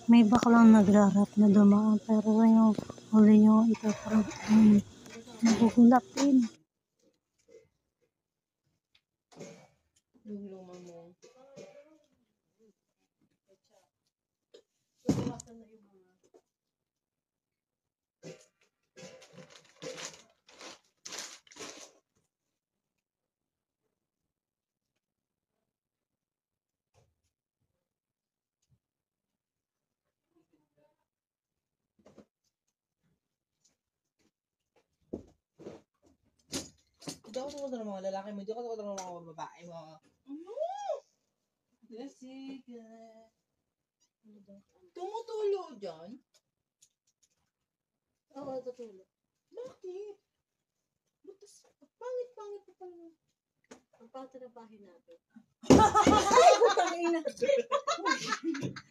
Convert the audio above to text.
May baklang nagrarap na dumaan pero yung huli yung ito parang nagugulap din. Yung luma mo. Hindi ako tumunod ng mga lalaki mo. Hindi ako tumunod ng mga babae mo. Jessica. Tumutulo dyan? Oo, tutulo. Bakit? Butas, pangit-pangit pa pala. Ang pangit na bahay natin. Ay, putang ina.